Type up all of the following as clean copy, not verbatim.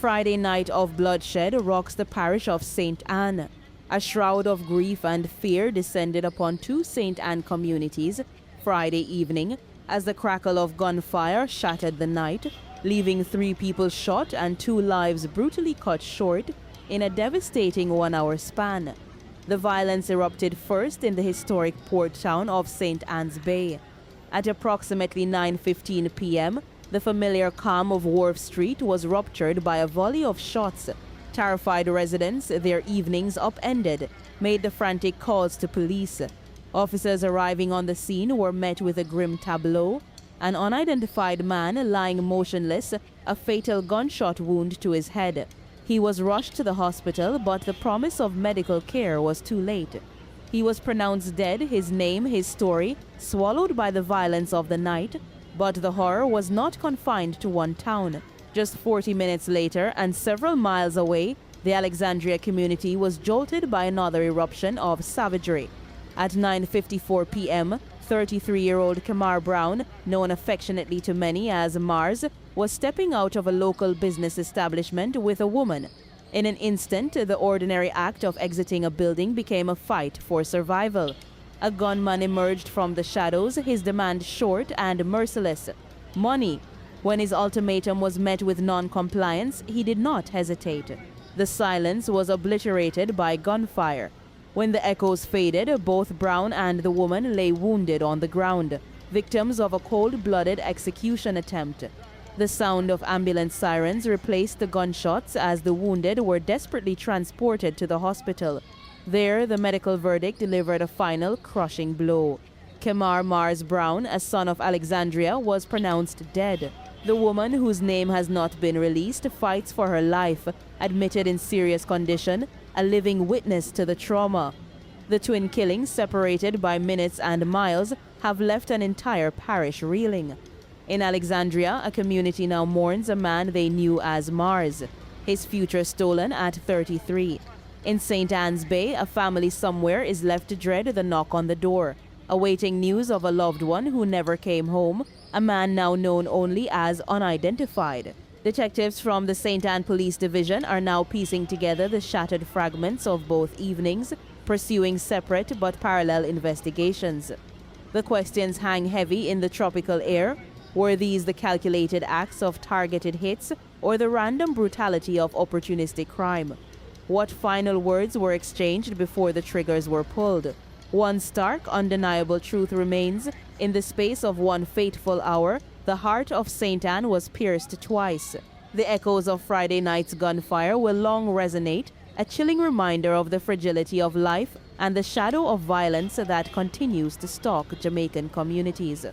Friday night of bloodshed rocks the parish of St. Anne. A shroud of grief and fear descended upon two St. Anne communities Friday evening as the crackle of gunfire shattered the night, leaving 3 people shot and 2 lives brutally cut short in a devastating 1-hour span. The violence erupted first in the historic port town of St. Anne's Bay. At approximately 9:15 p.m., the familiar calm of Wharf Street was ruptured by a volley of shots. Terrified residents, their evenings upended, made the frantic calls to police. Officers arriving on the scene were met with a grim tableau: an unidentified man lying motionless, a fatal gunshot wound to his head. He was rushed to the hospital, but the promise of medical care was too late. He was pronounced dead, his name, his story, swallowed by the violence of the night. But the horror was not confined to one town. Just 40 minutes later, and several miles away, the Alexandria community was jolted by another eruption of savagery. At 9:54 p.m., 33-year-old Kamar Brown, known affectionately to many as Mars, was stepping out of a local business establishment with a woman. In an instant, the ordinary act of exiting a building became a fight for survival. A gunman emerged from the shadows, his demand short and merciless: money. When his ultimatum was met with non-compliance, he did not hesitate. The silence was obliterated by gunfire. When the echoes faded, both Brown and the woman lay wounded on the ground, victims of a cold-blooded execution attempt. The sound of ambulance sirens replaced the gunshots as the wounded were desperately transported to the hospital. There, the medical verdict delivered a final crushing blow. Kamar Mars Brown, a son of Alexandria, was pronounced dead. The woman, whose name has not been released, fights for her life, admitted in serious condition, a living witness to the trauma. The twin killings, separated by minutes and miles, have left an entire parish reeling. In Alexandria, a community now mourns a man they knew as Mars, his future stolen at 33. In St. Anne's Bay, a family somewhere is left to dread the knock on the door, awaiting news of a loved one who never came home, a man now known only as unidentified. Detectives from the St. Anne Police Division are now piecing together the shattered fragments of both evenings, pursuing separate but parallel investigations. The questions hang heavy in the tropical air. Were these the calculated acts of targeted hits or the random brutality of opportunistic crime? What final words were exchanged before the triggers were pulled? One stark, undeniable truth remains: in the space of one fateful hour, the heart of St. Anne was pierced twice. The echoes of Friday night's gunfire will long resonate, a chilling reminder of the fragility of life and the shadow of violence that continues to stalk Jamaican communities.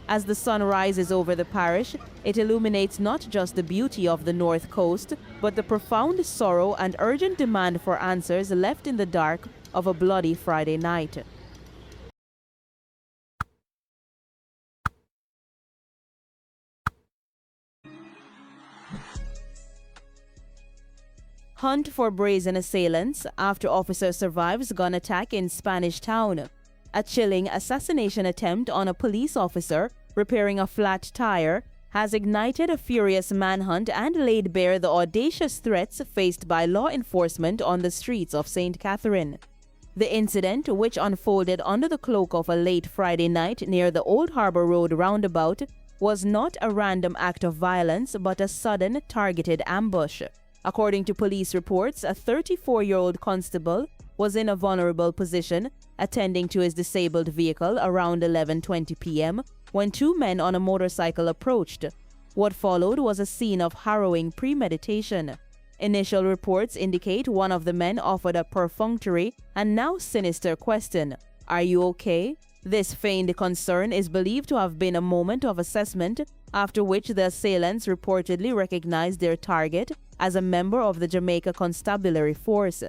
As the sun rises over the parish, it illuminates not just the beauty of the North Coast, but the profound sorrow and urgent demand for answers left in the dark of a bloody Friday night. Hunt for brazen assailants after officer survives gun attack in Spanish Town. A chilling assassination attempt on a police officer repairing a flat tire has ignited a furious manhunt and laid bare the audacious threats faced by law enforcement on the streets of St. Catherine. The incident, which unfolded under the cloak of a late Friday night near the Old Harbor Road roundabout, was not a random act of violence but a sudden, targeted ambush. According to police reports, a 34-year-old constable was in a vulnerable position, attending to his disabled vehicle around 11:20 p.m. when 2 men on a motorcycle approached. What followed was a scene of harrowing premeditation. Initial reports indicate one of the men offered a perfunctory and now sinister question: "Are you okay?" This feigned concern is believed to have been a moment of assessment, after which the assailants reportedly recognized their target as a member of the Jamaica Constabulary Force.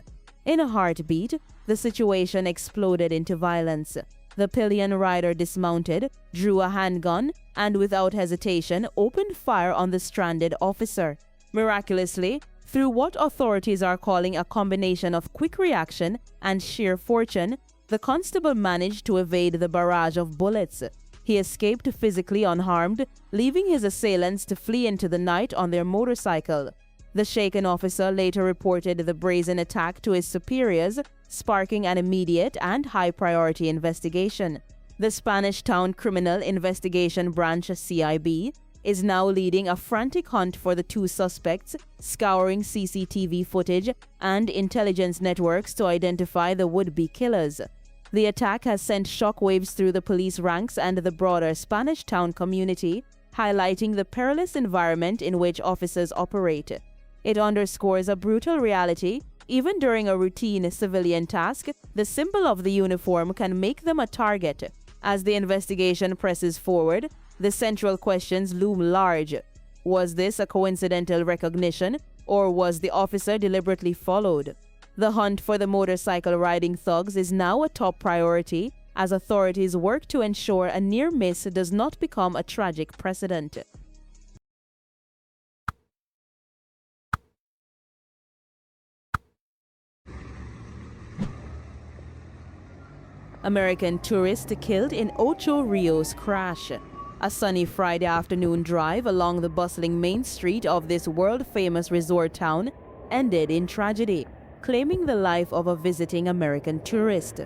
In a heartbeat, the situation exploded into violence. The pillion rider dismounted, drew a handgun, and without hesitation opened fire on the stranded officer. Miraculously, through what authorities are calling a combination of quick reaction and sheer fortune, the constable managed to evade the barrage of bullets. He escaped physically unharmed, leaving his assailants to flee into the night on their motorcycle. The shaken officer later reported the brazen attack to his superiors, sparking an immediate and high-priority investigation. The Spanish Town Criminal Investigation Branch (CIB) is now leading a frantic hunt for the two suspects, scouring CCTV footage and intelligence networks to identify the would-be killers. The attack has sent shockwaves through the police ranks and the broader Spanish Town community, highlighting the perilous environment in which officers operate. It underscores a brutal reality. Even during a routine civilian task, the symbol of the uniform can make them a target. As the investigation presses forward, the central questions loom large. Was this a coincidental recognition, or was the officer deliberately followed? The hunt for the motorcycle riding thugs is now a top priority as authorities work to ensure a near miss does not become a tragic precedent. American tourist killed in Ocho Rios crash. A sunny Friday afternoon drive along the bustling main street of this world-famous resort town ended in tragedy, claiming the life of a visiting American tourist.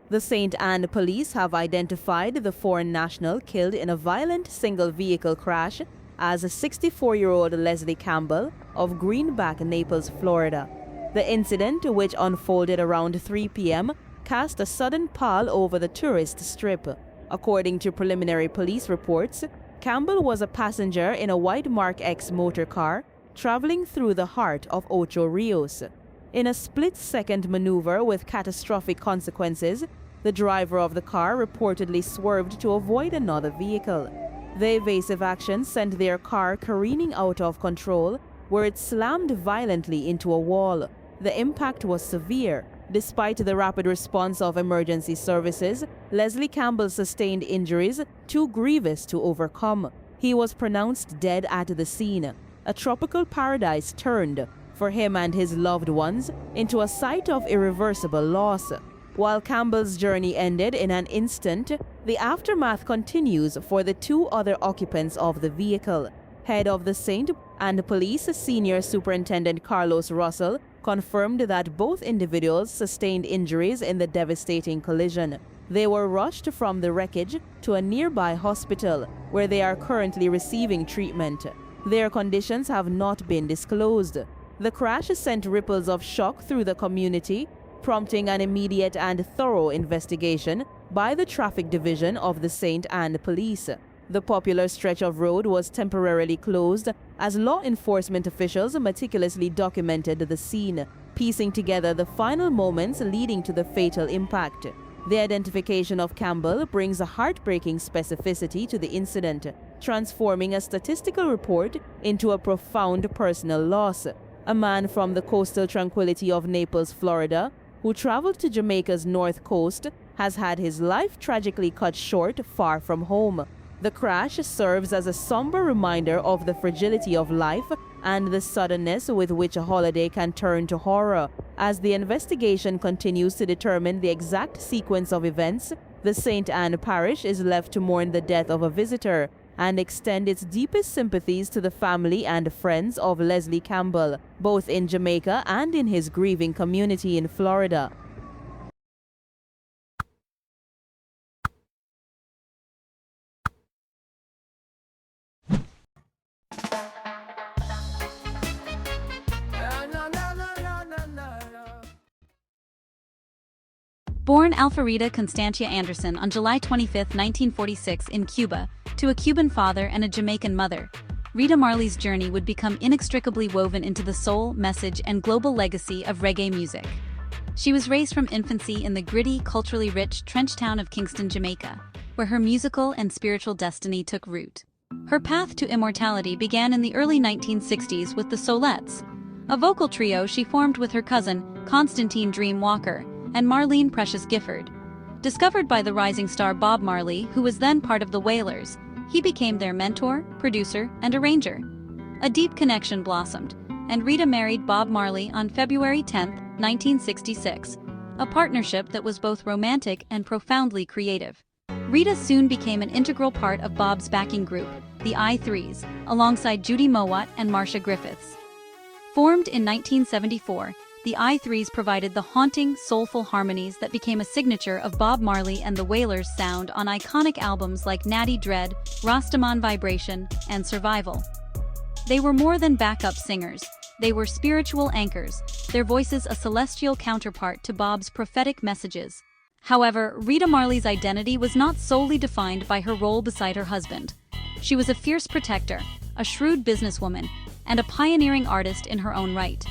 The St. Anne police have identified the foreign national killed in a violent single-vehicle crash as 64-year-old Leslie Campbell of Greenback, Naples, Florida. The incident, which unfolded around 3 p.m., cast a sudden pall over the tourist strip. According to preliminary police reports, Campbell was a passenger in a white Mark X motor car traveling through the heart of Ocho Rios. In a split-second maneuver with catastrophic consequences, the driver of the car reportedly swerved to avoid another vehicle. The evasive action sent their car careening out of control, where it slammed violently into a wall. The impact was severe. Despite the rapid response of emergency services, Leslie Campbell sustained injuries too grievous to overcome. He was pronounced dead at the scene. A tropical paradise turned, for him and his loved ones, into a site of irreversible loss. While Campbell's journey ended in an instant, the aftermath continues for the two other occupants of the vehicle. Head of the St. and Police Senior Superintendent Carlos Russell confirmed that both individuals sustained injuries in the devastating collision. They were rushed from the wreckage to a nearby hospital, where they are currently receiving treatment. Their conditions have not been disclosed. The crash sent ripples of shock through the community, prompting an immediate and thorough investigation by the Traffic Division of the St. Anne Police. The popular stretch of road was temporarily closed as law enforcement officials meticulously documented the scene, piecing together the final moments leading to the fatal impact. The identification of Campbell brings a heartbreaking specificity to the incident, transforming a statistical report into a profound personal loss. A man from the coastal tranquility of Naples, Florida, who traveled to Jamaica's north coast, has had his life tragically cut short far from home. The crash serves as a somber reminder of the fragility of life and the suddenness with which a holiday can turn to horror. As the investigation continues to determine the exact sequence of events, the St. Anne Parish is left to mourn the death of a visitor and extend its deepest sympathies to the family and friends of Leslie Campbell, both in Jamaica and in his grieving community in Florida. Born Alfarita Constantia Anderson on July 25, 1946 in Cuba, to a Cuban father and a Jamaican mother, Rita Marley's journey would become inextricably woven into the soul, message, and global legacy of reggae music. She was raised from infancy in the gritty, culturally rich Trench town of Kingston, Jamaica, where her musical and spiritual destiny took root. Her path to immortality began in the early 1960s with the Solettes, a vocal trio she formed with her cousin, Constantine Dream Walker, and Marlene Precious Gifford. Discovered by the rising star Bob Marley, who was then part of the Wailers, he became their mentor, producer, and arranger. A deep connection blossomed, and Rita married Bob Marley on February 10, 1966, a partnership that was both romantic and profoundly creative. Rita soon became an integral part of Bob's backing group, the I-Threes, alongside Judy Mowat and Marcia Griffiths. Formed in 1974, the I-Threes provided the haunting, soulful harmonies that became a signature of Bob Marley and the Wailers' sound on iconic albums like Natty Dread, Rastaman Vibration, and Survival. They were more than backup singers. They were spiritual anchors, their voices a celestial counterpart to Bob's prophetic messages. However, Rita Marley's identity was not solely defined by her role beside her husband. She was a fierce protector, a shrewd businesswoman, and a pioneering artist in her own right.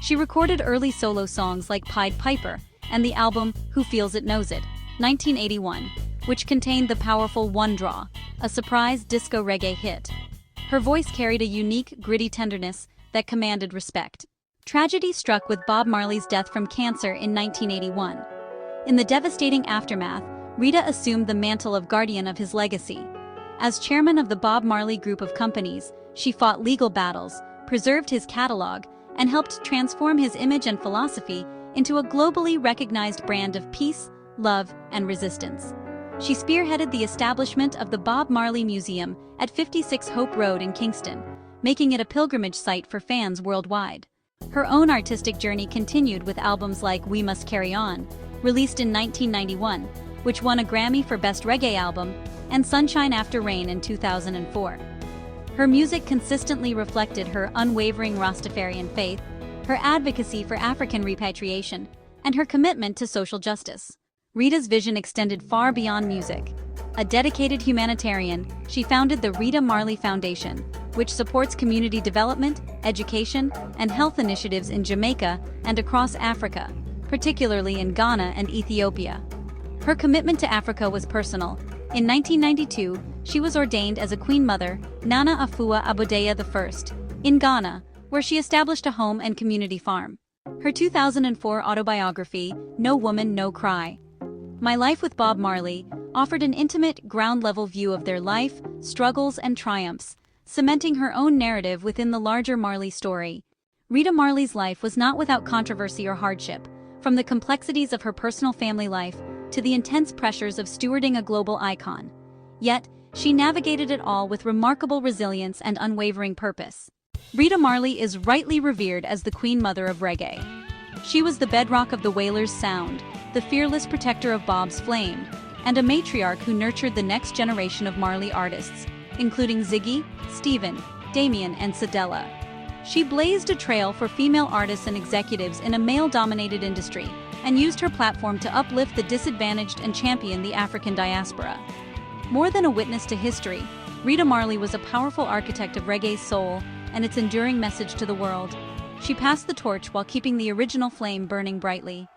She recorded early solo songs like Pied Piper and the album Who Feels It Knows It, 1981, which contained the powerful One Draw, a surprise disco reggae hit. Her voice carried a unique, gritty tenderness that commanded respect. Tragedy struck with Bob Marley's death from cancer in 1981. In the devastating aftermath, Rita assumed the mantle of guardian of his legacy. As chairman of the Bob Marley Group of Companies, she fought legal battles, preserved his catalog, and helped transform his image and philosophy into a globally recognized brand of peace, love, and resistance. She spearheaded the establishment of the Bob Marley Museum at 56 Hope Road in Kingston, making it a pilgrimage site for fans worldwide. Her own artistic journey continued with albums like We Must Carry On, released in 1991, which won a Grammy for Best Reggae Album, and Sunshine After Rain in 2004. Her music consistently reflected her unwavering Rastafarian faith, her advocacy for African repatriation, and her commitment to social justice. Rita's vision extended far beyond music. A dedicated humanitarian, she founded the Rita Marley Foundation, which supports community development, education, and health initiatives in Jamaica and across Africa, particularly in Ghana and Ethiopia. Her commitment to Africa was personal. In 1992, she was ordained as a Queen Mother, Nana Afua Abodeya I, in Ghana, where she established a home and community farm. Her 2004 autobiography, No Woman, No Cry, My Life with Bob Marley, offered an intimate, ground-level view of their life, struggles, and triumphs, cementing her own narrative within the larger Marley story. Rita Marley's life was not without controversy or hardship, from the complexities of her personal family life to the intense pressures of stewarding a global icon. Yet, she navigated it all with remarkable resilience and unwavering purpose. Rita Marley is rightly revered as the Queen Mother of reggae. She was the bedrock of the Wailers' sound, the fearless protector of Bob's flame, and a matriarch who nurtured the next generation of Marley artists, including Ziggy, Stephen, Damien, and Cedella. She blazed a trail for female artists and executives in a male-dominated industry, and used her platform to uplift the disadvantaged and champion the African diaspora. More than a witness to history, Rita Marley was a powerful architect of reggae's soul and its enduring message to the world. She passed the torch while keeping the original flame burning brightly.